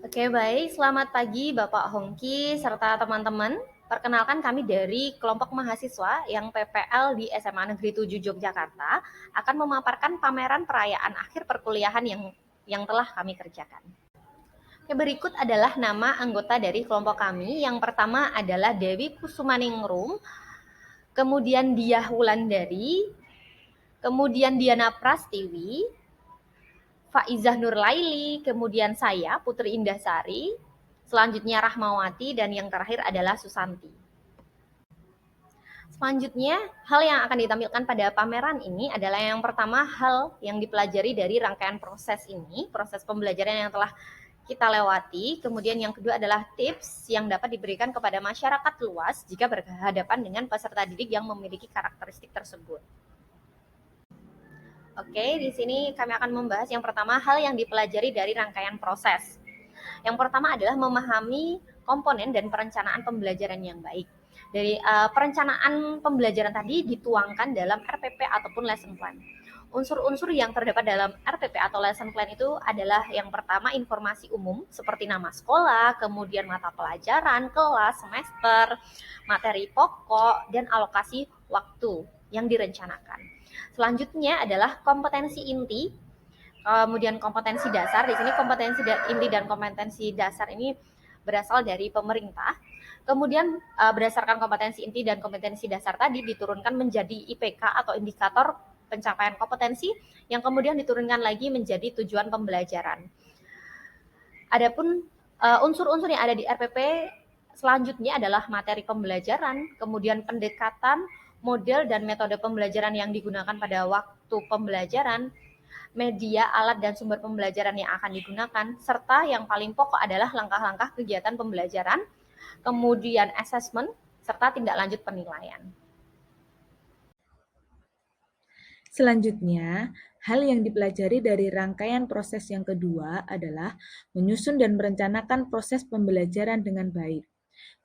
Oke, baik. Selamat pagi Bapak Hongki serta teman-teman. Perkenalkan kami dari kelompok mahasiswa yang PPL di SMA Negeri 7 Yogyakarta akan memaparkan pameran perayaan akhir perkuliahan yang telah kami kerjakan. Oke, berikut adalah nama anggota dari kelompok kami. Yang pertama adalah Dewi Kusumaningrum, kemudian Diah Wulandari, kemudian Diana Prastiwi, Faizah Nurlaili, kemudian saya Putri Indahsari, selanjutnya Rahmawati, dan yang terakhir adalah Susanti. Selanjutnya, hal yang akan ditampilkan pada pameran ini adalah yang pertama hal yang dipelajari dari rangkaian proses ini, proses pembelajaran yang telah kita lewati. Kemudian yang kedua adalah tips yang dapat diberikan kepada masyarakat luas jika berhadapan dengan peserta didik yang memiliki karakteristik tersebut. Oke, di sini kami akan membahas yang pertama hal yang dipelajari dari rangkaian proses. Yang pertama adalah memahami komponen dan perencanaan pembelajaran yang baik. Dari perencanaan pembelajaran tadi dituangkan dalam RPP ataupun lesson plan. Unsur-unsur yang terdapat dalam RPP atau lesson plan itu adalah yang pertama informasi umum seperti nama sekolah, kemudian mata pelajaran, kelas, semester, materi pokok, dan alokasi waktu yang direncanakan. Selanjutnya adalah kompetensi inti, kemudian kompetensi dasar. Di sini kompetensi inti dan kompetensi dasar ini berasal dari pemerintah. Kemudian berdasarkan kompetensi inti dan kompetensi dasar tadi diturunkan menjadi IPK atau indikator pencapaian kompetensi yang kemudian diturunkan lagi menjadi tujuan pembelajaran. Adapun unsur-unsur yang ada di RPP selanjutnya adalah materi pembelajaran, kemudian pendekatan, model dan metode pembelajaran yang digunakan pada waktu pembelajaran, media, alat, dan sumber pembelajaran yang akan digunakan, serta yang paling pokok adalah langkah-langkah kegiatan pembelajaran, kemudian assessment, serta tindak lanjut penilaian. Selanjutnya, hal yang dipelajari dari rangkaian proses yang kedua adalah menyusun dan merencanakan proses pembelajaran dengan baik.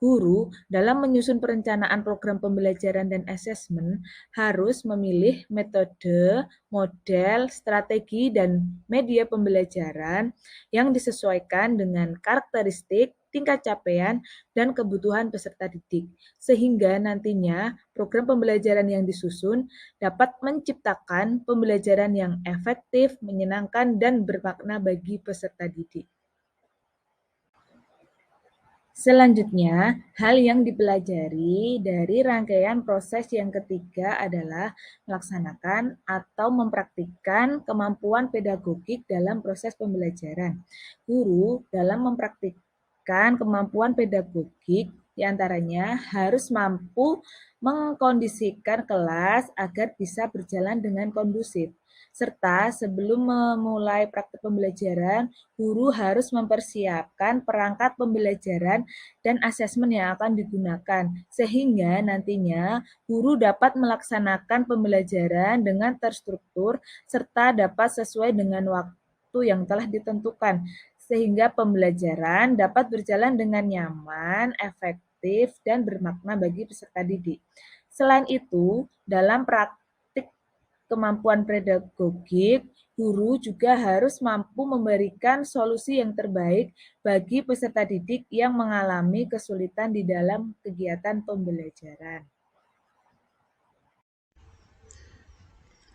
Guru dalam menyusun perencanaan program pembelajaran dan asesmen harus memilih metode, model, strategi, dan media pembelajaran yang disesuaikan dengan karakteristik, tingkat capaian, dan kebutuhan peserta didik, sehingga nantinya program pembelajaran yang disusun dapat menciptakan pembelajaran yang efektif, menyenangkan, dan bermakna bagi peserta didik. Selanjutnya, hal yang dipelajari dari rangkaian proses yang ketiga adalah melaksanakan atau mempraktikkan kemampuan pedagogik dalam proses pembelajaran. Guru dalam mempraktikkan kemampuan pedagogik diantaranya harus mampu mengkondisikan kelas agar bisa berjalan dengan kondusif. Serta sebelum memulai praktik pembelajaran, guru harus mempersiapkan perangkat pembelajaran dan asesmen yang akan digunakan, sehingga nantinya guru dapat melaksanakan pembelajaran dengan terstruktur serta dapat sesuai dengan waktu yang telah ditentukan, sehingga pembelajaran dapat berjalan dengan nyaman, efektif, dan bermakna bagi peserta didik. Selain itu, dalam praktik kemampuan pedagogik, guru juga harus mampu memberikan solusi yang terbaik bagi peserta didik yang mengalami kesulitan di dalam kegiatan pembelajaran.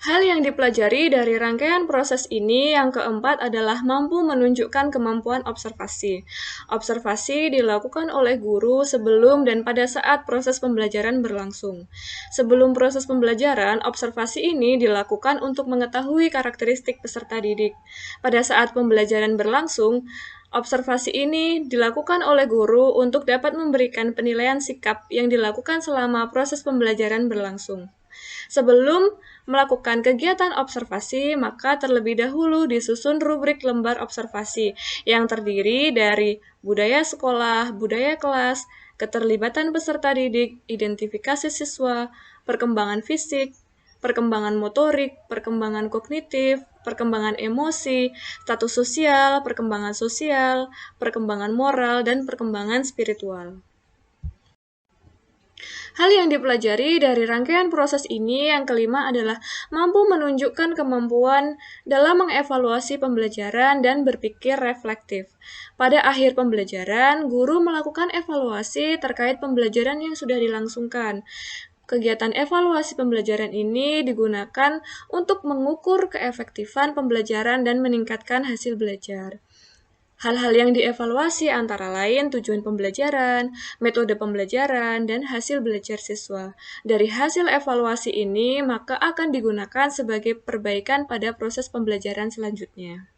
Hal yang dipelajari dari rangkaian proses ini yang keempat adalah mampu menunjukkan kemampuan observasi. Observasi dilakukan oleh guru sebelum dan pada saat proses pembelajaran berlangsung. Sebelum proses pembelajaran, observasi ini dilakukan untuk mengetahui karakteristik peserta didik. Pada saat pembelajaran berlangsung, observasi ini dilakukan oleh guru untuk dapat memberikan penilaian sikap yang dilakukan selama proses pembelajaran berlangsung. Sebelum melakukan kegiatan observasi, maka terlebih dahulu disusun rubrik lembar observasi yang terdiri dari budaya sekolah, budaya kelas, keterlibatan peserta didik, identifikasi siswa, perkembangan fisik, perkembangan motorik, perkembangan kognitif, perkembangan emosi, status sosial, perkembangan moral, dan perkembangan spiritual. Hal yang dipelajari dari rangkaian proses ini yang kelima adalah mampu menunjukkan kemampuan dalam mengevaluasi pembelajaran dan berpikir reflektif. Pada akhir pembelajaran, guru melakukan evaluasi terkait pembelajaran yang sudah dilangsungkan. Kegiatan evaluasi pembelajaran ini digunakan untuk mengukur keefektifan pembelajaran dan meningkatkan hasil belajar. Hal-hal yang dievaluasi antara lain tujuan pembelajaran, metode pembelajaran, dan hasil belajar siswa. Dari hasil evaluasi ini, maka akan digunakan sebagai perbaikan pada proses pembelajaran selanjutnya.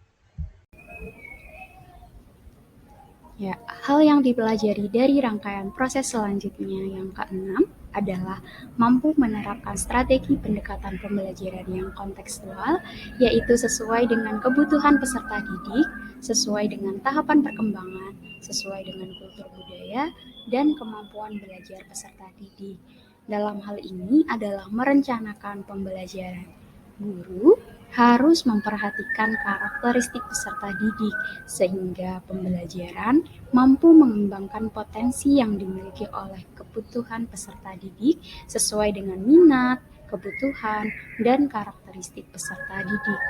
Ya, hal yang dipelajari dari rangkaian proses selanjutnya yang keenam adalah mampu menerapkan strategi pendekatan pembelajaran yang kontekstual, yaitu sesuai dengan kebutuhan peserta didik, sesuai dengan tahapan perkembangan, sesuai dengan kultur budaya, dan kemampuan belajar peserta didik. Dalam hal ini adalah merencanakan pembelajaran. Guru harus memperhatikan karakteristik peserta didik sehingga pembelajaran mampu mengembangkan potensi yang dimiliki oleh kebutuhan peserta didik sesuai dengan minat, kebutuhan, dan karakteristik peserta didik.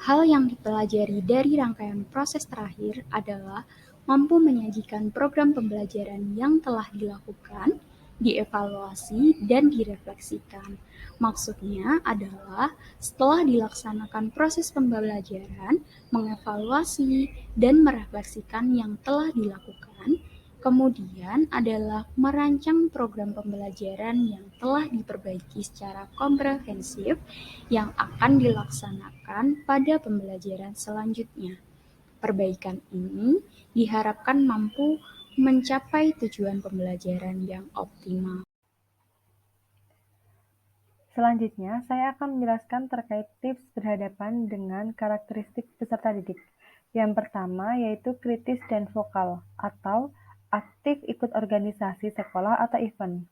Hal yang dipelajari dari rangkaian proses terakhir adalah mampu menyajikan program pembelajaran yang telah dilakukan, dievaluasi, dan direfleksikan. Maksudnya adalah setelah dilaksanakan proses pembelajaran, mengevaluasi, dan merefleksikan yang telah dilakukan, kemudian adalah merancang program pembelajaran yang telah diperbaiki secara komprehensif yang akan dilaksanakan pada pembelajaran selanjutnya. Perbaikan ini diharapkan mampu mencapai tujuan pembelajaran yang optimal. Selanjutnya, saya akan menjelaskan terkait tips berhadapan dengan karakteristik peserta didik. Yang pertama yaitu kritis dan vokal, atau aktif ikut organisasi sekolah atau event.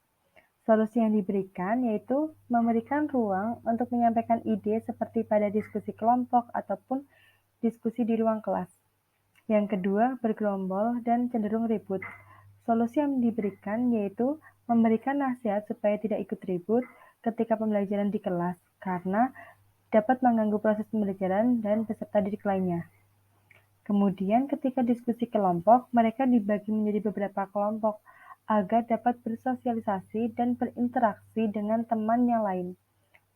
Solusi yang diberikan yaitu memberikan ruang untuk menyampaikan ide seperti pada diskusi kelompok ataupun diskusi di ruang kelas. Yang kedua, bergerombol dan cenderung ribut. Solusi yang diberikan yaitu memberikan nasihat supaya tidak ikut ribut ketika pembelajaran di kelas, karena dapat mengganggu proses pembelajaran dan peserta didik lainnya. Kemudian ketika diskusi kelompok, mereka dibagi menjadi beberapa kelompok agar dapat bersosialisasi dan berinteraksi dengan teman yang lain.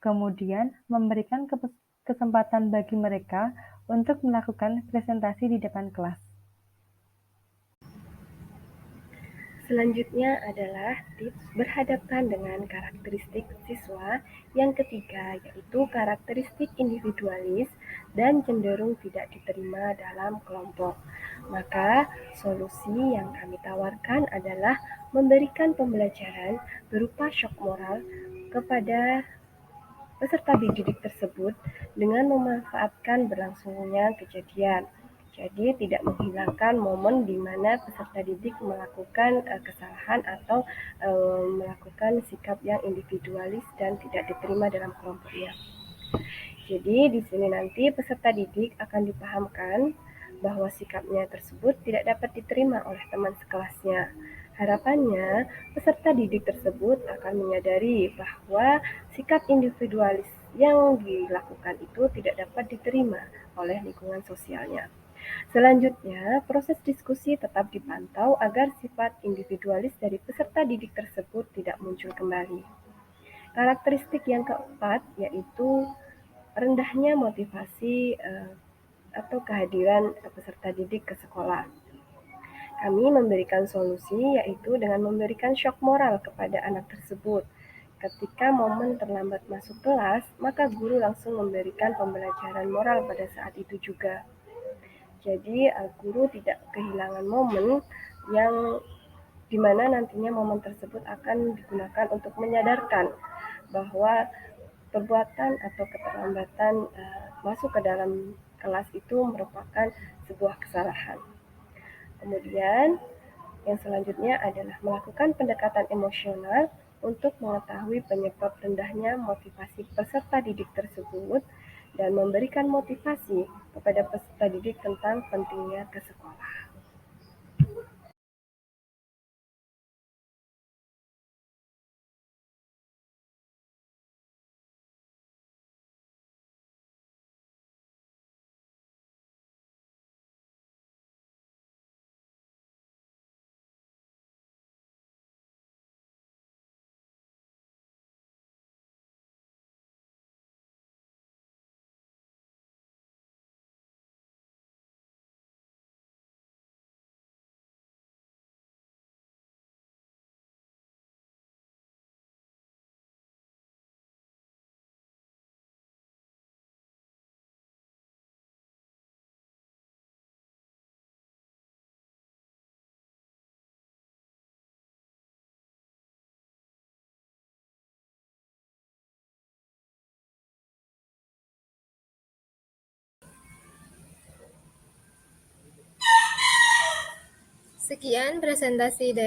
Kemudian memberikan kesempatan bagi mereka untuk melakukan presentasi di depan kelas. Selanjutnya adalah tips berhadapan dengan karakteristik siswa. Yang ketiga yaitu karakteristik individualis dan cenderung tidak diterima dalam kelompok. Maka solusi yang kami tawarkan adalah memberikan pembelajaran berupa shock moral kepada peserta didik tersebut dengan memanfaatkan berlangsungnya kejadian. Jadi tidak menghilangkan momen di mana peserta didik melakukan kesalahan atau melakukan sikap yang individualis dan tidak diterima dalam kelompoknya. Jadi di sini nanti peserta didik akan dipahamkan bahwa sikapnya tersebut tidak dapat diterima oleh teman sekelasnya. Harapannya, peserta didik tersebut akan menyadari bahwa sikap individualis yang dilakukan itu tidak dapat diterima oleh lingkungan sosialnya. Selanjutnya, proses diskusi tetap dipantau agar sifat individualis dari peserta didik tersebut tidak muncul kembali. Karakteristik yang keempat yaitu rendahnya motivasi atau kehadiran peserta didik ke sekolah. Kami memberikan solusi yaitu dengan memberikan shock moral kepada anak tersebut. Ketika momen terlambat masuk kelas, maka guru langsung memberikan pembelajaran moral pada saat itu juga. Jadi guru tidak kehilangan momen yang dimana nantinya momen tersebut akan digunakan untuk menyadarkan bahwa perbuatan atau keterlambatan masuk ke dalam kelas itu merupakan sebuah kesalahan. Kemudian yang selanjutnya adalah melakukan pendekatan emosional untuk mengetahui penyebab rendahnya motivasi peserta didik tersebut dan memberikan motivasi kepada peserta didik tentang pentingnya ke sekolah. Sekian presentasi dari